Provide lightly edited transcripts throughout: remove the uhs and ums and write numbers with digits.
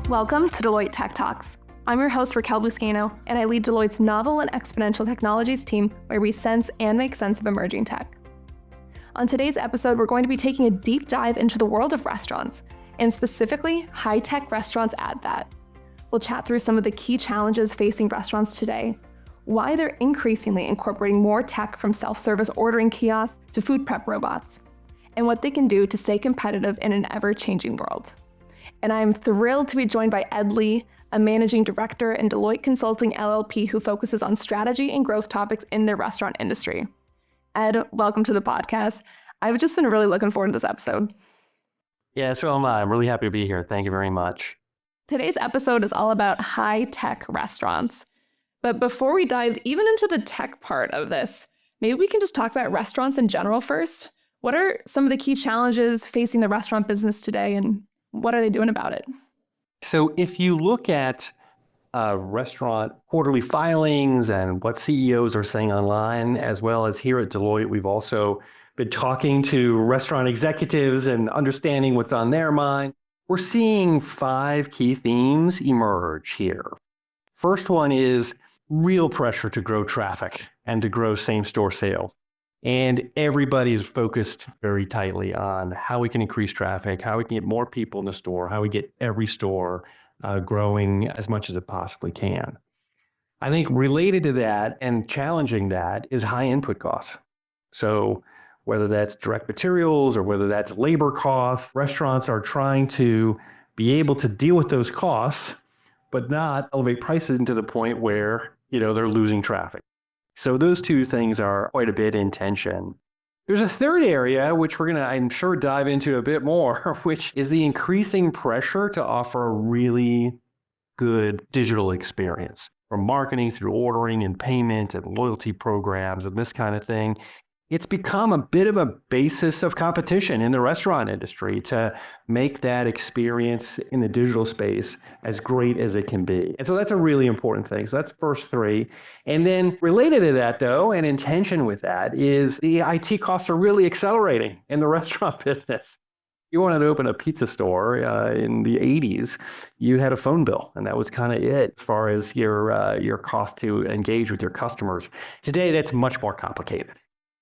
Welcome to Deloitte Tech Talks. I'm your host, Raquel Buscaino, and I lead Deloitte's Novel and Exponential Technologies team, where we sense and make sense of emerging tech. On today's episode, we're going to be taking a deep dive into the world of restaurants, and specifically, high-tech restaurants at that. We'll chat through some of the key challenges facing restaurants today, why they're increasingly incorporating more tech from self-service ordering kiosks to food prep robots, and what they can do to stay competitive in an ever-changing world. And I'm thrilled to be joined by Ed Lee, a managing director in Deloitte Consulting LLP who focuses on strategy and growth topics in the restaurant industry. Ed, welcome to the podcast. I've just been really looking forward to this episode. Yeah, so am I. I'm really happy to be here. Thank you very much. Today's episode is all about high-tech restaurants. But before we dive even into the tech part of this, maybe we can just talk about restaurants in general first. What are some of the key challenges facing the restaurant business today, and what are they doing about it? So if you look at restaurant quarterly filings and what CEOs are saying online, as well as here at Deloitte, we've also been talking to restaurant executives and understanding what's on their mind. We're seeing 5 key themes emerge here. First one is real pressure to grow traffic and to grow same-store sales. And everybody's focused very tightly on how we can increase traffic, how we can get more people in the store, how we get every store growing as much as it possibly can. I think related to that and challenging that is high input costs. So whether that's direct materials or whether that's labor costs, restaurants are trying to be able to deal with those costs, but not elevate prices to the point where, they're losing traffic. So those two things are quite a bit in tension. There's a third area, which we're going to, I'm sure, dive into a bit more, which is the increasing pressure to offer a really good digital experience, from marketing through ordering and payment and loyalty programs and this kind of thing. It's become a bit of a basis of competition in the restaurant industry to make that experience in the digital space as great as it can be. And so that's a really important thing. So that's first 3. And then related to that, though, and in tension with that, is the IT costs are really accelerating in the restaurant business. You wanted to open a pizza store in the 80s, you had a phone bill, and that was kind of it as far as your cost to engage with your customers. Today, that's much more complicated.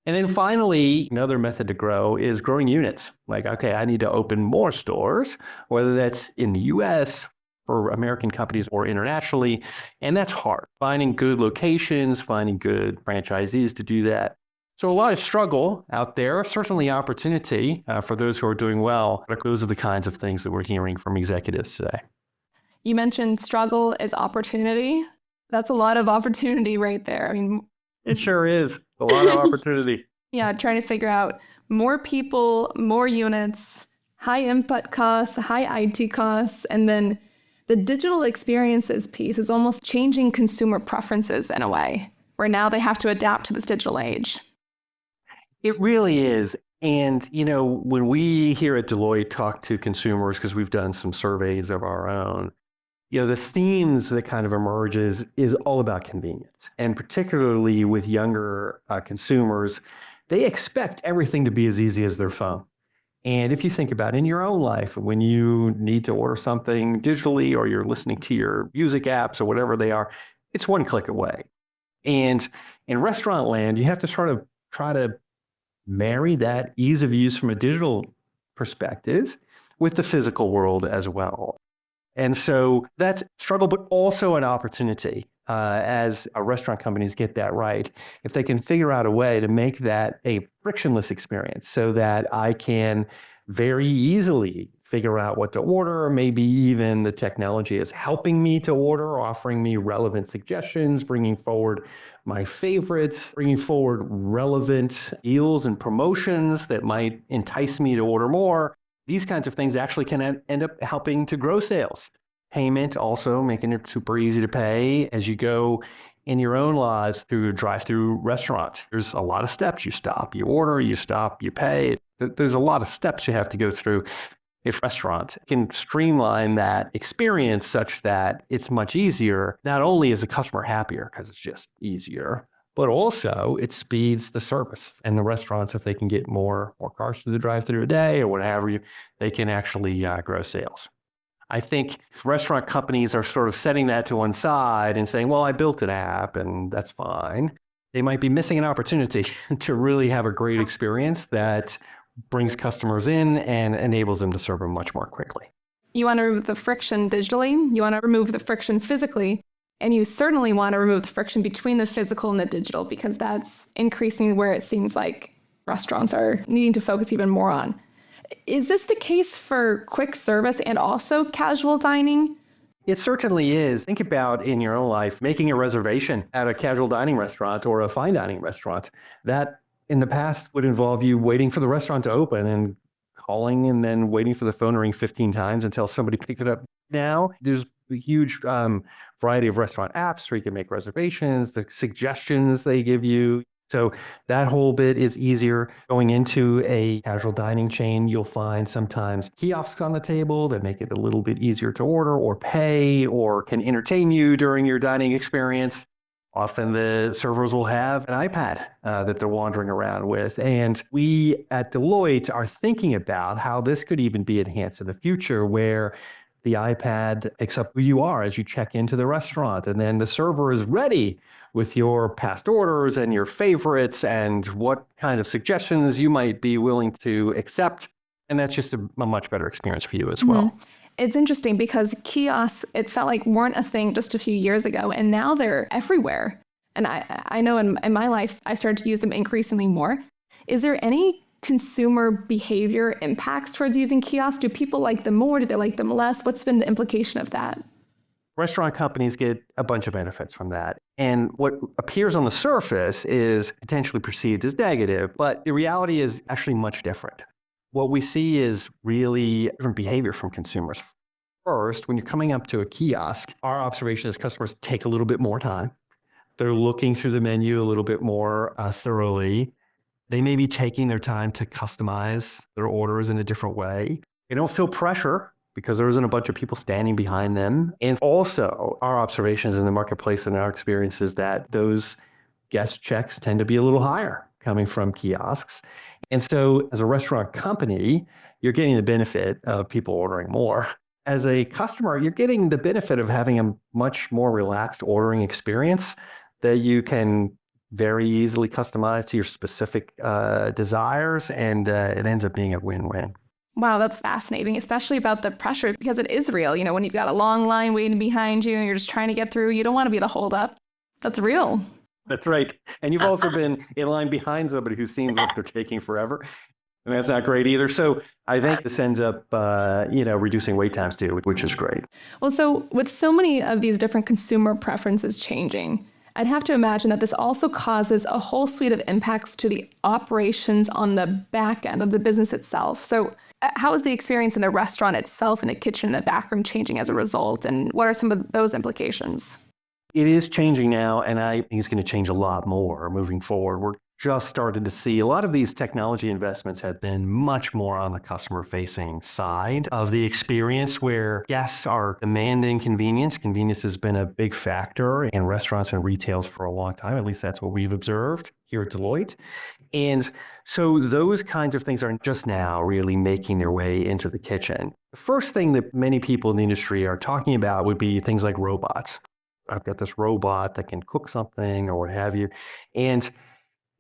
And then finally, another method to grow is growing units. Like, okay, I need to open more stores, whether that's in the US for American companies or internationally. And that's hard. Finding good locations, finding good franchisees to do that. So a lot of struggle out there, certainly opportunity for those who are doing well. Those are the kinds of things that we're hearing from executives today. You mentioned struggle is opportunity. That's a lot of opportunity right there. I mean, it sure is. A lot of opportunity. Yeah, trying to figure out more people, more units, high input costs, high IT costs, and then the digital experiences piece is almost changing consumer preferences in a way, where now they have to adapt to this digital age. It really is. And, when we here at Deloitte talk to consumers, because we've done some surveys of our own, the themes that kind of emerges is all about convenience. And particularly with younger consumers, they expect everything to be as easy as their phone. And if you think about it in your own life, when you need to order something digitally or you're listening to your music apps or whatever they are, it's one click away. And in restaurant land, you have to sort of try to marry that ease of use from a digital perspective with the physical world as well. And so that's struggle, but also an opportunity as restaurant companies get that right. If they can figure out a way to make that a frictionless experience so that I can very easily figure out what to order, or maybe even the technology is helping me to order, offering me relevant suggestions, bringing forward my favorites, bringing forward relevant deals and promotions that might entice me to order more. These kinds of things actually can end up helping to grow sales. Payment also making it super easy to pay as you go in your own lives through a drive-through restaurant. There's a lot of steps. You stop, you order, you stop, you pay. There's a lot of steps you have to go through. If restaurant can streamline that experience such that it's much easier, not only is the customer happier because it's just easier, but also it speeds the service. And the restaurants, if they can get more cars through the drive-through a day or whatever, they can actually grow sales. I think restaurant companies are sort of setting that to one side and saying, well, I built an app and that's fine. They might be missing an opportunity to really have a great experience that brings customers in and enables them to serve them much more quickly. You want to remove the friction digitally, you want to remove the friction physically, and you certainly want to remove the friction between the physical and the digital, because that's increasingly where it seems like restaurants are needing to focus even more on. Is this the case for quick service and also casual dining? It certainly is. Think about in your own life, making a reservation at a casual dining restaurant or a fine dining restaurant. That in the past would involve you waiting for the restaurant to open and calling and then waiting for the phone to ring 15 times until somebody picked it up. Now, there's a huge variety of restaurant apps where you can make reservations, the suggestions they give you. So that whole bit is easier. Going into a casual dining chain, you'll find sometimes kiosks on the table that make it a little bit easier to order or pay or can entertain you during your dining experience. Often the servers will have an iPad that they're wandering around with. And we at Deloitte are thinking about how this could even be enhanced in the future, where the iPad picks up who you are as you check into the restaurant. And then the server is ready with your past orders and your favorites and what kind of suggestions you might be willing to accept. And that's just a much better experience for you as well. It's interesting because kiosks, it felt like weren't a thing just a few years ago, and now they're everywhere. And I know in my life, I started to use them increasingly more. Is there any consumer behavior impacts towards using kiosks? Do people like them more? Do they like them less? What's been the implication of that? Restaurant companies get a bunch of benefits from that. And what appears on the surface is potentially perceived as negative, but the reality is actually much different. What we see is really different behavior from consumers. First, when you're coming up to a kiosk, our observation is customers take a little bit more time. They're looking through the menu a little bit more thoroughly. They may be taking their time to customize their orders in a different way. They don't feel pressure because there isn't a bunch of people standing behind them. And also, our observations in the marketplace and our experience is that those guest checks tend to be a little higher coming from kiosks. And so as a restaurant company, you're getting the benefit of people ordering more. As a customer, you're getting the benefit of having a much more relaxed ordering experience that you can very easily customize to your specific desires, and it ends up being a win-win. Wow, that's fascinating, especially about the pressure, because it is real. You know, when you've got a long line waiting behind you and you're just trying to get through, you don't want to be the holdup. That's real. That's right. And you've also been in line behind somebody who seems like they're taking forever. And that's not great either. So I think this ends up, reducing wait times too, which is great. Well, so with so many of these different consumer preferences changing, I'd have to imagine that this also causes a whole suite of impacts to the operations on the back end of the business itself. So how is the experience in the restaurant itself, in the kitchen, in the back room changing as a result? And what are some of those implications? It is changing now, and I think it's going to change a lot more moving forward. We're just starting to see a lot of these technology investments have been much more on the customer-facing side of the experience, where guests are demanding convenience. Convenience has been a big factor in restaurants and retails for a long time. At least that's what we've observed here at Deloitte. And so those kinds of things are just now really making their way into the kitchen. The first thing that many people in the industry are talking about would be things like robots. I've got this robot that can cook something or what have you. And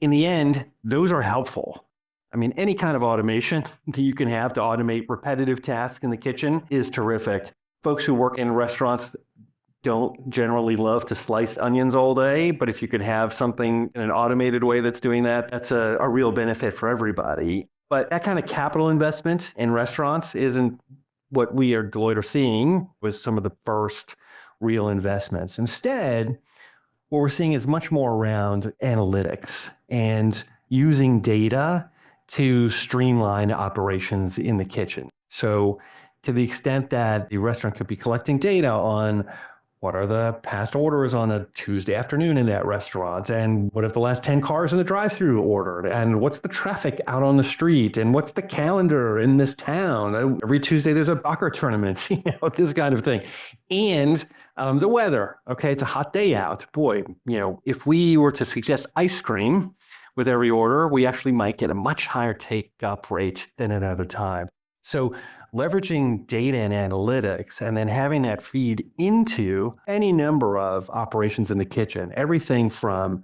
in the end, those are helpful. I mean, any kind of automation that you can have to automate repetitive tasks in the kitchen is terrific. Folks who work in restaurants don't generally love to slice onions all day, but if you could have something in an automated way that's doing that, that's a real benefit for everybody. But that kind of capital investment in restaurants isn't what we at Deloitte are seeing with some of the first real investments. Instead, what we're seeing is much more around analytics and using data to streamline operations in the kitchen. So to the extent that the restaurant could be collecting data on what are the past orders on a Tuesday afternoon in that restaurant? And what if the last 10 cars in the drive-thru ordered? And what's the traffic out on the street? And what's the calendar in this town? Every Tuesday there's a soccer tournament, this kind of thing. And the weather, okay, it's a hot day out. Boy, if we were to suggest ice cream with every order, we actually might get a much higher take-up rate than at other time. So leveraging data and analytics and then having that feed into any number of operations in the kitchen, everything from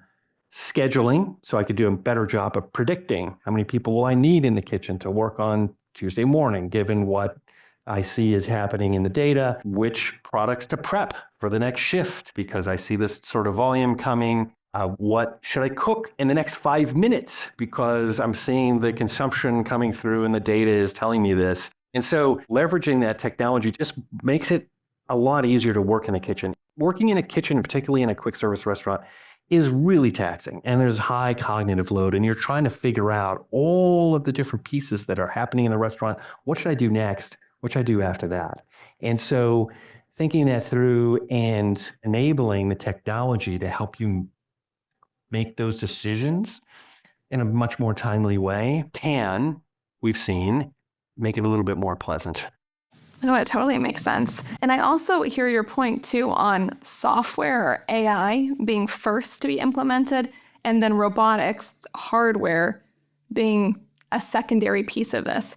scheduling, so I could do a better job of predicting how many people will I need in the kitchen to work on Tuesday morning, given what I see is happening in the data, which products to prep for the next shift, because I see this sort of volume coming. What should I cook in the next 5 minutes? Because I'm seeing the consumption coming through and the data is telling me this. And so leveraging that technology just makes it a lot easier to work in a kitchen. Working in a kitchen, particularly in a quick service restaurant, is really taxing, and there's high cognitive load, and you're trying to figure out all of the different pieces that are happening in the restaurant. What should I do next? What should I do after that? And so thinking that through and enabling the technology to help you make those decisions in a much more timely way can, we've seen, make it a little bit more pleasant. No, it totally makes sense. And I also hear your point too on software or AI being first to be implemented, and then robotics, hardware being a secondary piece of this.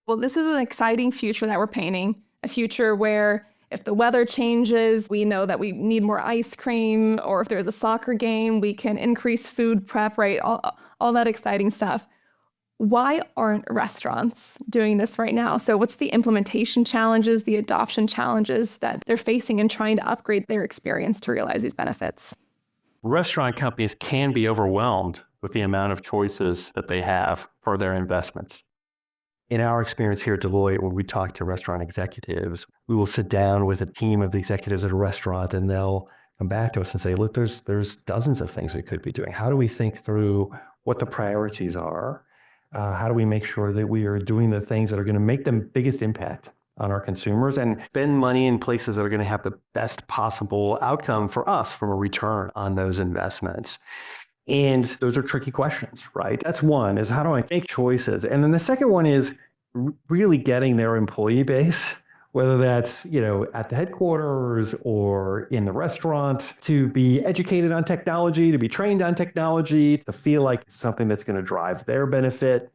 Well, this is an exciting future that we're painting, a future where if the weather changes, we know that we need more ice cream, or if there's a soccer game, we can increase food prep, right? All that exciting stuff. Why aren't restaurants doing this right now? So what's the implementation challenges, the adoption challenges that they're facing in trying to upgrade their experience to realize these benefits? Restaurant companies can be overwhelmed with the amount of choices that they have for their investments. In our experience here at Deloitte, when we talk to restaurant executives, we will sit down with a team of the executives at a restaurant and they'll come back to us and say, look, there's dozens of things we could be doing. How do we think through what the priorities are? How do we make sure that we are doing the things that are going to make the biggest impact on our consumers and spend money in places that are going to have the best possible outcome for us from a return on those investments? And those are tricky questions, right? That's one, is how do I make choices? And then the second one is really getting their employee base, whether that's, at the headquarters or in the restaurant, to be educated on technology, to be trained on technology, to feel like it's something that's going to drive their benefit.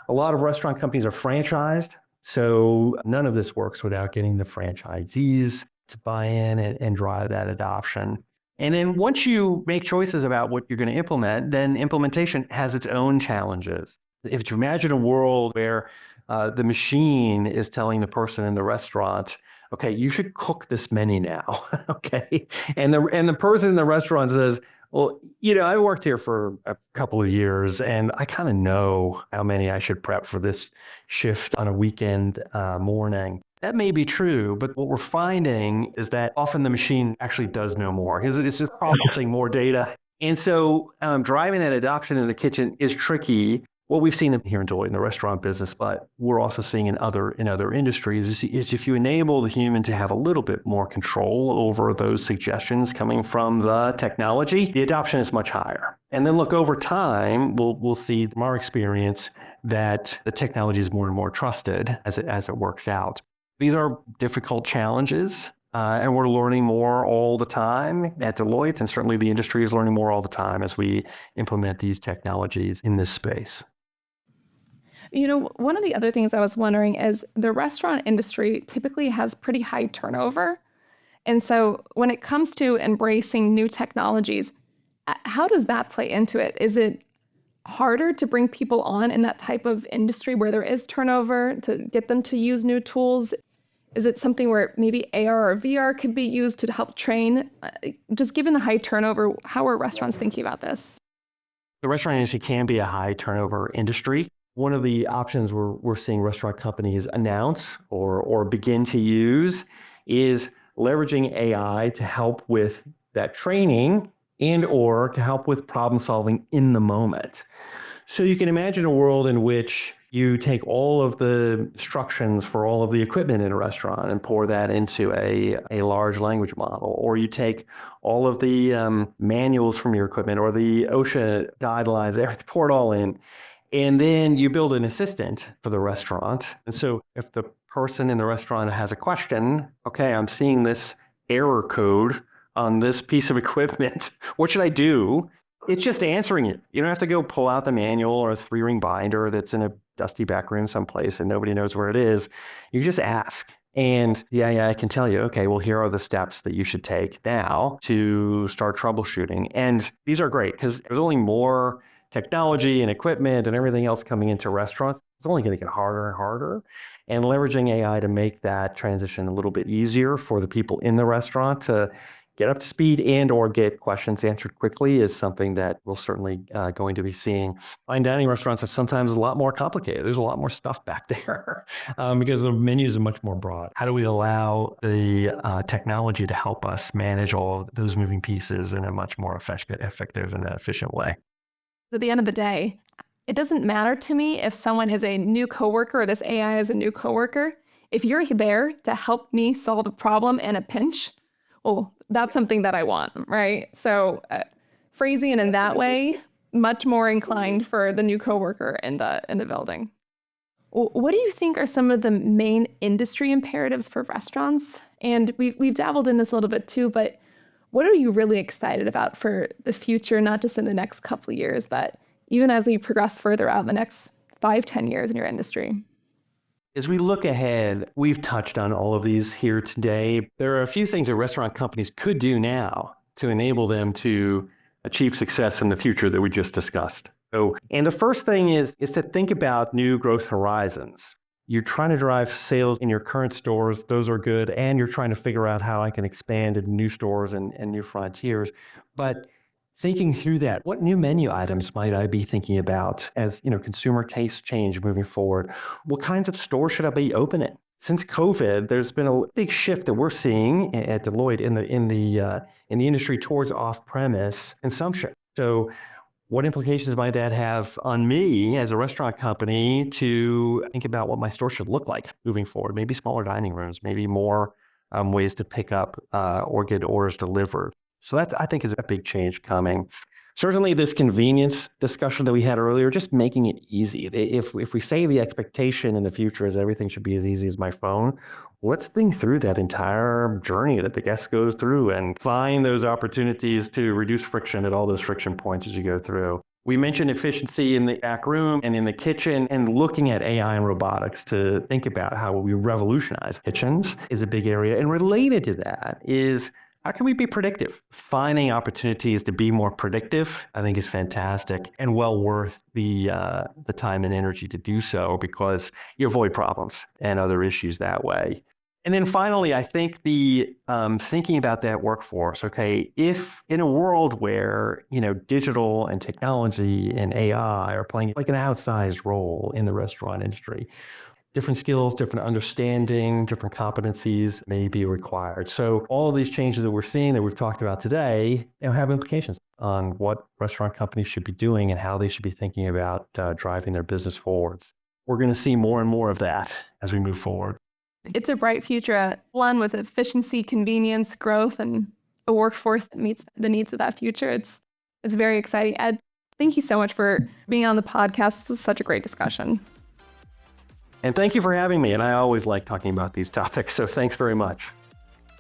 A lot of restaurant companies are franchised, so none of this works without getting the franchisees to buy in and drive that adoption. And then once you make choices about what you're going to implement, then implementation has its own challenges. If you imagine a world where the machine is telling the person in the restaurant, okay, you should cook this many now, okay? And the person in the restaurant says, well, I worked here for a couple of years and I kind of know how many I should prep for this shift on a weekend morning. That may be true, but what we're finding is that often the machine actually does know more. It's just processing more data. And so driving that adoption in the kitchen is tricky. What we've seen here in Deloitte in the restaurant business, but we're also seeing in other industries, is if you enable the human to have a little bit more control over those suggestions coming from the technology, the adoption is much higher. And then look, over time, we'll see from our experience that the technology is more and more trusted as it works out. These are difficult challenges, and we're learning more all the time at Deloitte, and certainly the industry is learning more all the time as we implement these technologies in this space. One of the other things I was wondering is the restaurant industry typically has pretty high turnover. And so when it comes to embracing new technologies, how does that play into it? Is it harder to bring people on in that type of industry where there is turnover to get them to use new tools? Is it something where maybe AR or VR could be used to help train? Just given the high turnover, how are restaurants thinking about this? The restaurant industry can be a high turnover industry. One of the options we're seeing restaurant companies announce or begin to use is leveraging AI to help with that training and or to help with problem solving in the moment. So you can imagine a world in which you take all of the instructions for all of the equipment in a restaurant and pour that into a large language model, or you take all of the manuals from your equipment or the OSHA guidelines, pour it all in. And then you build an assistant for the restaurant. And so if the person in the restaurant has a question, okay, I'm seeing this error code on this piece of equipment. What should I do? It's just answering it. You don't have to go pull out the manual or a 3-ring binder that's in a dusty back room someplace and nobody knows where it is, you just ask. And the AI can tell you, okay, well, here are the steps that you should take now to start troubleshooting. And these are great because there's only more technology and equipment and everything else coming into restaurants. It's only going to get harder and harder. And leveraging AI to make that transition a little bit easier for the people in the restaurant to get up to speed and or get questions answered quickly is something that we're certainly going to be seeing. Fine dining restaurants are sometimes a lot more complicated. There's a lot more stuff back there because the menus are much more broad. How do we allow the technology to help us manage all those moving pieces in a much more effective and efficient way? At the end of the day, it doesn't matter to me if someone is a new coworker or this AI is a new coworker. If you're there to help me solve a problem in a pinch, well, that's something that I want, right? So phrasing it in that way, much more inclined for the new coworker in the building. What do you think are some of the main industry imperatives for restaurants? And we've dabbled in this a little bit too, but what are you really excited about for the future, not just in the next couple of years, but even as we progress further out in the next 5-10 years in your industry? As we look ahead, we've touched on all of these here today. There are a few things that restaurant companies could do now to enable them to achieve success in the future that we just discussed. And the first thing is to think about new growth horizons. You're trying to drive sales in your current stores. Those are good. And you're trying to figure out how I can expand into new stores and new frontiers. But thinking through that, what new menu items might I be thinking about as consumer tastes change moving forward? What kinds of stores should I be opening? Since COVID, there's been a big shift that we're seeing at Deloitte in the industry towards off-premise consumption. So, what implications might that have on me as a restaurant company to think about what my store should look like moving forward? Maybe smaller dining rooms, maybe more ways to pick up or get orders delivered. So that, I think, is a big change coming. Certainly this convenience discussion that we had earlier, just making it easy. If we say the expectation in the future is everything should be as easy as my phone, let's think through that entire journey that the guest goes through and find those opportunities to reduce friction at all those friction points as you go through. We mentioned efficiency in the back room and in the kitchen, and looking at AI and robotics to think about how we revolutionize kitchens is a big area. And related to that is, how can we be predictive? Finding opportunities to be more predictive, I think, is fantastic and well worth the time and energy to do so, because you avoid problems and other issues that way. And then finally, I think the thinking about that workforce. Okay, if in a world where digital and technology and AI are playing like an outsized role in the restaurant industry, different skills, different understanding, different competencies may be required. So all of these changes that we're seeing that we've talked about today have implications on what restaurant companies should be doing and how they should be thinking about driving their business forwards. We're going to see more and more of that as we move forward. It's a bright future, one with efficiency, convenience, growth, and a workforce that meets the needs of that future. It's very exciting. Ed, thank you so much for being on the podcast. This was such a great discussion. And thank you for having me. And I always like talking about these topics, so thanks very much.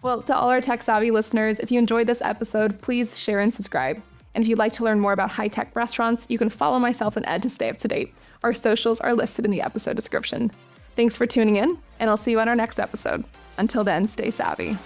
Well, to all our tech-savvy listeners, if you enjoyed this episode, please share and subscribe. And if you'd like to learn more about high-tech restaurants, you can follow myself and Ed to stay up to date. Our socials are listed in the episode description. Thanks for tuning in, and I'll see you on our next episode. Until then, stay savvy.